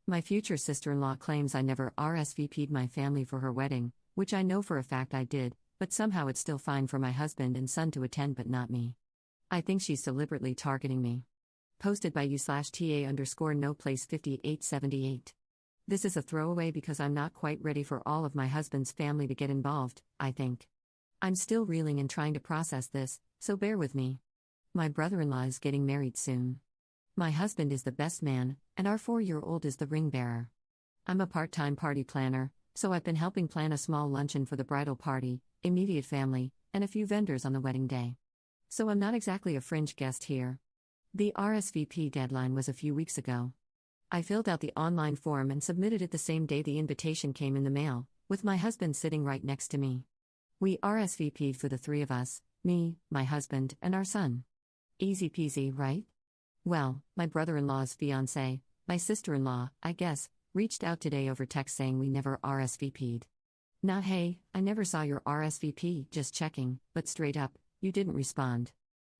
My future sister-in-law claims I never RSVP'd my family for her wedding, which I know for a fact I did, but somehow it's still fine for my husband and son to attend but not me. I think she's deliberately targeting me. Posted by u/TA_no place5878. This is a throwaway because I'm not quite ready for all of my husband's family to get involved, I think. I'm still reeling and trying to process this, so bear with me. My brother-in-law is getting married soon. My husband is the best man, and our 4-year-old is the ring bearer. I'm a part-time party planner, so I've been helping plan a small luncheon for the bridal party, immediate family, and a few vendors on the wedding day. So I'm not exactly a fringe guest here. The RSVP deadline was a few weeks ago. I filled out the online form and submitted it the same day the invitation came in the mail, with my husband sitting right next to me. We RSVP'd for the 3 of us, me, my husband, and our son. Easy peasy, right? Well, my brother-in-law's fiancé, my sister-in-law, I guess, reached out today over text saying we never RSVP'd. Not hey, I never saw your RSVP, just checking, but straight up, you didn't respond.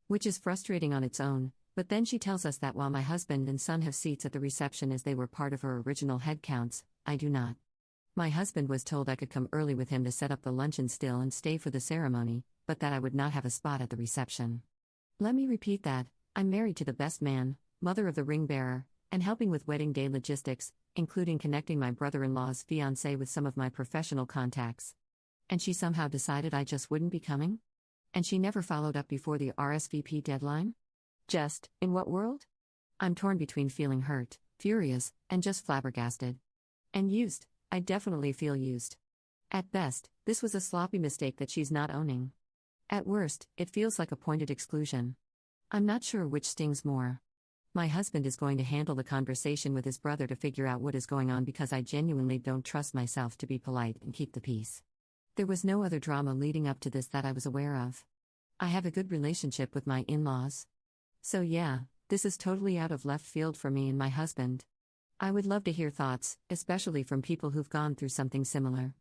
Which is frustrating on its own, but then she tells us that while my husband and son have seats at the reception as they were part of her original head counts, I do not. My husband was told I could come early with him to set up the luncheon still and stay for the ceremony, but that I would not have a spot at the reception. Let me repeat that, I'm married to the best man, mother of the ring bearer, and helping with wedding day logistics, including connecting my brother-in-law's fiancé with some of my professional contacts. And she somehow decided I just wouldn't be coming? And she never followed up before the RSVP deadline? Just, in what world? I'm torn between feeling hurt, furious, and just flabbergasted. And used, I definitely feel used. At best, this was a sloppy mistake that she's not owning. At worst, it feels like a pointed exclusion. I'm not sure which stings more. My husband is going to handle the conversation with his brother to figure out what is going on because I genuinely don't trust myself to be polite and keep the peace. There was no other drama leading up to this that I was aware of. I have a good relationship with my in-laws. So yeah, this is totally out of left field for me and my husband. I would love to hear thoughts, especially from people who've gone through something similar.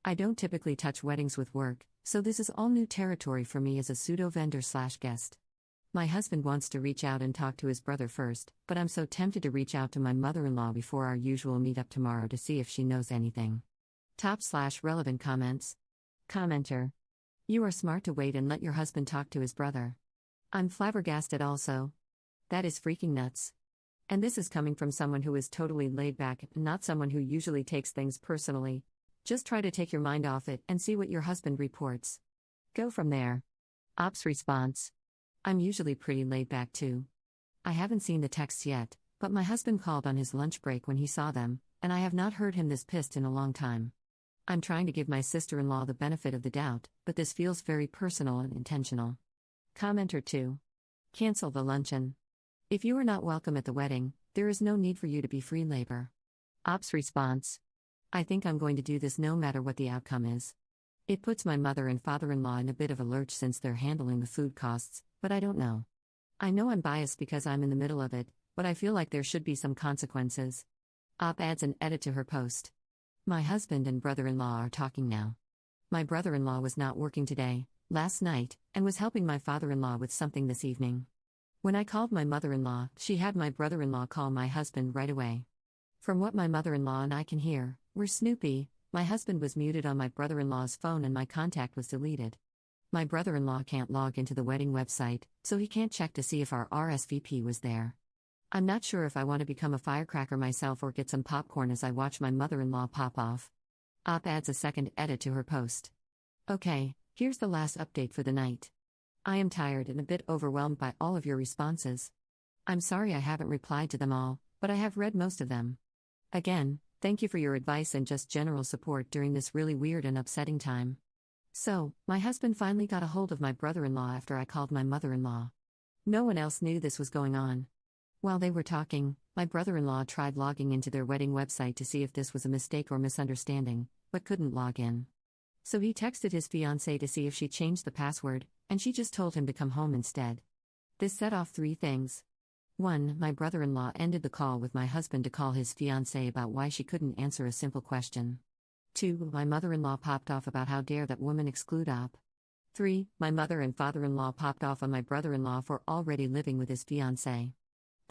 I don't typically touch weddings with work, so this is all new territory for me as a pseudo-vendor/guest. My husband wants to reach out and talk to his brother first, but I'm so tempted to reach out to my mother-in-law before our usual meetup tomorrow to see if she knows anything. Top/relevant comments. Commenter. You are smart to wait and let your husband talk to his brother. I'm flabbergasted also. That is freaking nuts. And this is coming from someone who is totally laid back, not someone who usually takes things personally. Just try to take your mind off it and see what your husband reports. Go from there. Ops response. I'm usually pretty laid back too. I haven't seen the texts yet, but my husband called on his lunch break when he saw them, and I have not heard him this pissed in a long time. I'm trying to give my sister-in-law the benefit of the doubt, but this feels very personal and intentional. Commenter 2. Cancel the luncheon. If you are not welcome at the wedding, there is no need for you to be free labor. Ops response. I think I'm going to do this no matter what the outcome is. It puts my mother and father-in-law in a bit of a lurch since they're handling the food costs, but I don't know. I know I'm biased because I'm in the middle of it, but I feel like there should be some consequences. Op adds an edit to her post. My husband and brother-in-law are talking now. My brother-in-law was not working today, last night, and was helping my father-in-law with something this evening. When I called my mother-in-law, she had my brother-in-law call my husband right away. From what my mother-in-law and I can hear, we're snoopy. My husband was muted on my brother-in-law's phone and my contact was deleted. My brother-in-law can't log into the wedding website, so he can't check to see if our RSVP was there. I'm not sure if I want to become a firecracker myself or get some popcorn as I watch my mother-in-law pop off. Op adds a second edit to her post. Okay, here's the last update for the night. I am tired and a bit overwhelmed by all of your responses. I'm sorry I haven't replied to them all, but I have read most of them. Again, thank you for your advice and just general support during this really weird and upsetting time. So, my husband finally got a hold of my brother-in-law after I called my mother-in-law. No one else knew this was going on. While they were talking, my brother-in-law tried logging into their wedding website to see if this was a mistake or misunderstanding, but couldn't log in. So he texted his fiancée to see if she changed the password, and she just told him to come home instead. This set off 3 things. 1. My brother-in-law ended the call with my husband to call his fiancée about why she couldn't answer a simple question. 2. My mother-in-law popped off about how dare that woman exclude op. 3. My mother and father-in-law popped off on my brother-in-law for already living with his fiancée.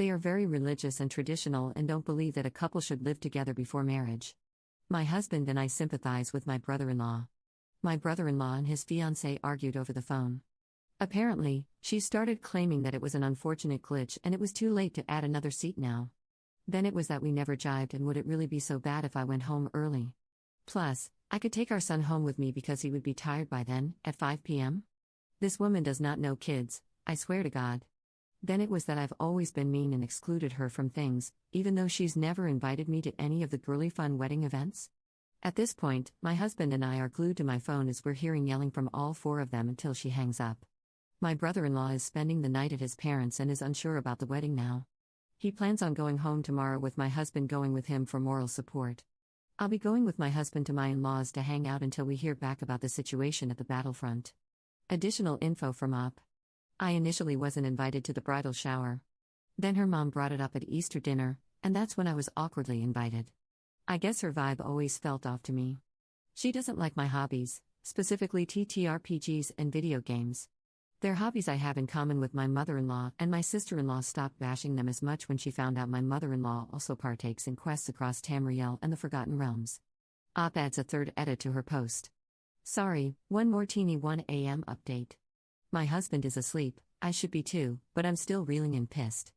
They are very religious and traditional and don't believe that a couple should live together before marriage. My husband and I sympathize with my brother-in-law. My brother-in-law and his fiancée argued over the phone. Apparently, she started claiming that it was an unfortunate glitch and it was too late to add another seat now. Then it was that we never jived, and would it really be so bad if I went home early? Plus, I could take our son home with me because he would be tired by then, at 5 p.m.? This woman does not know kids, I swear to God. Then it was that I've always been mean and excluded her from things, even though she's never invited me to any of the girly fun wedding events. At this point, my husband and I are glued to my phone as we're hearing yelling from all four of them until she hangs up. My brother-in-law is spending the night at his parents' and is unsure about the wedding now. He plans on going home tomorrow with my husband going with him for moral support. I'll be going with my husband to my in-laws to hang out until we hear back about the situation at the battlefront. Additional info from Op. I initially wasn't invited to the bridal shower. Then her mom brought it up at Easter dinner, and that's when I was awkwardly invited. I guess her vibe always felt off to me. She doesn't like my hobbies, specifically TTRPGs and video games. They're hobbies I have in common with my mother-in-law, and my sister-in-law stopped bashing them as much when she found out my mother-in-law also partakes in quests across Tamriel and the Forgotten Realms. Op adds a third edit to her post. Sorry, one more teeny 1 a.m. update. My husband is asleep, I should be too, but I'm still reeling and pissed.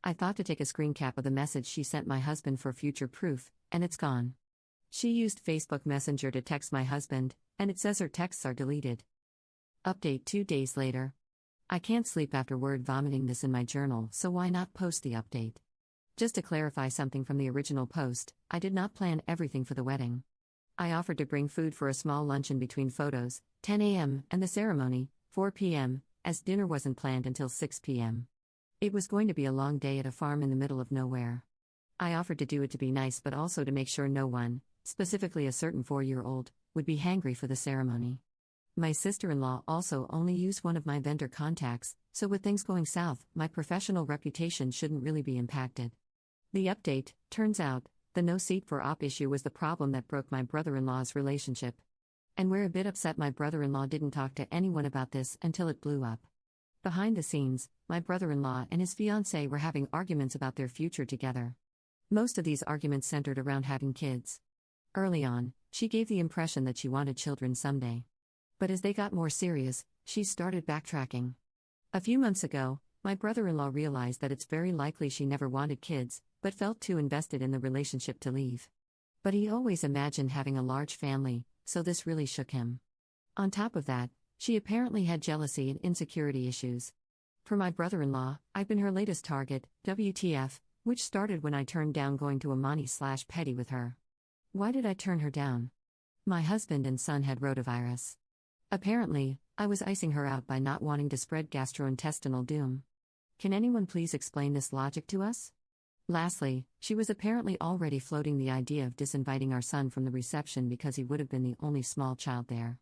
I thought to take a screen cap of the message she sent my husband for future proof, and it's gone. She used Facebook Messenger to text my husband, and it says her texts are deleted. Update 2 days later. I can't sleep after word vomiting this in my journal, so why not post the update? Just to clarify something from the original post, I did not plan everything for the wedding. I offered to bring food for a small luncheon between photos, 10 a.m., and the ceremony, 4 p.m., as dinner wasn't planned until 6 p.m. It was going to be a long day at a farm in the middle of nowhere. I offered to do it to be nice but also to make sure no one, specifically a certain 4-year-old, would be hangry for the ceremony. My sister-in-law also only used one of my vendor contacts, so with things going south, my professional reputation shouldn't really be impacted. The update, turns out, the no seat for op issue was the problem that broke my brother-in-law's relationship. And we're a bit upset my brother-in-law didn't talk to anyone about this until it blew up. Behind the scenes, my brother-in-law and his fiancée were having arguments about their future together. Most of these arguments centered around having kids. Early on, she gave the impression that she wanted children someday. But as they got more serious, she started backtracking. A few months ago, my brother-in-law realized that it's very likely she never wanted kids, but felt too invested in the relationship to leave. But he always imagined having a large family, so this really shook him. On top of that, she apparently had jealousy and insecurity issues. For my brother-in-law, I've been her latest target, WTF, which started when I turned down going to Amani/Petty with her. Why did I turn her down? My husband and son had rotavirus. Apparently, I was icing her out by not wanting to spread gastrointestinal doom. Can anyone please explain this logic to us? Lastly, she was apparently already floating the idea of disinviting our son from the reception because he would have been the only small child there.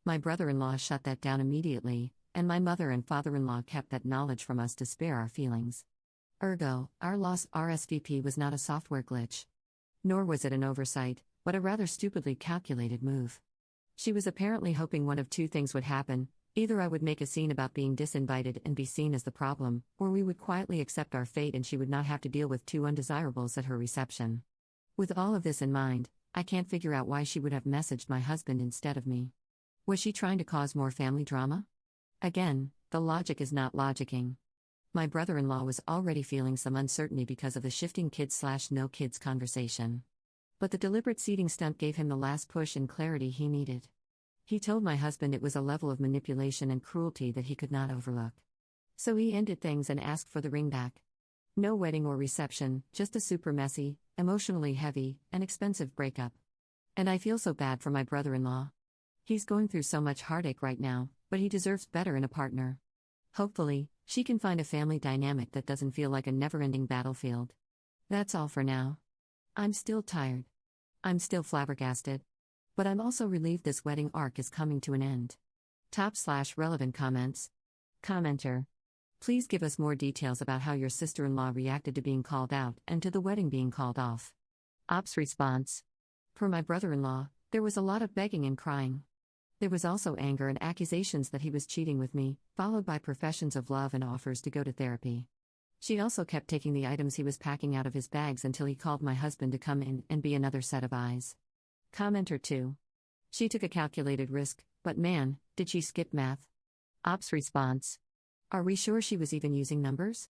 My brother-in-law shut that down immediately, and my mother and father-in-law kept that knowledge from us to spare our feelings. Ergo, our lost RSVP was not a software glitch. Nor was it an oversight, but a rather stupidly calculated move. She was apparently hoping one of two things would happen: either I would make a scene about being disinvited and be seen as the problem, or we would quietly accept our fate and she would not have to deal with two undesirables at her reception. With all of this in mind, I can't figure out why she would have messaged my husband instead of me. Was she trying to cause more family drama? Again, the logic is not logicking. My brother-in-law was already feeling some uncertainty because of the shifting kids/no kids conversation. But the deliberate seating stunt gave him the last push and clarity he needed. He told my husband it was a level of manipulation and cruelty that he could not overlook. So he ended things and asked for the ring back. No wedding or reception, just a super messy, emotionally heavy, and expensive breakup. And I feel so bad for my brother-in-law. He's going through so much heartache right now, but he deserves better in a partner. Hopefully, she can find a family dynamic that doesn't feel like a never-ending battlefield. That's all for now. I'm still tired. I'm still flabbergasted. But I'm also relieved this wedding arc is coming to an end. Top/relevant comments. Commenter. Please give us more details about how your sister-in-law reacted to being called out and to the wedding being called off. Op's response. Per my brother-in-law, there was a lot of begging and crying. There was also anger and accusations that he was cheating with me, followed by professions of love and offers to go to therapy. She also kept taking the items he was packing out of his bags until he called my husband to come in and be another set of eyes. Commenter 2. She took a calculated risk, but man, did she skip math. Ops response. Are we sure she was even using numbers?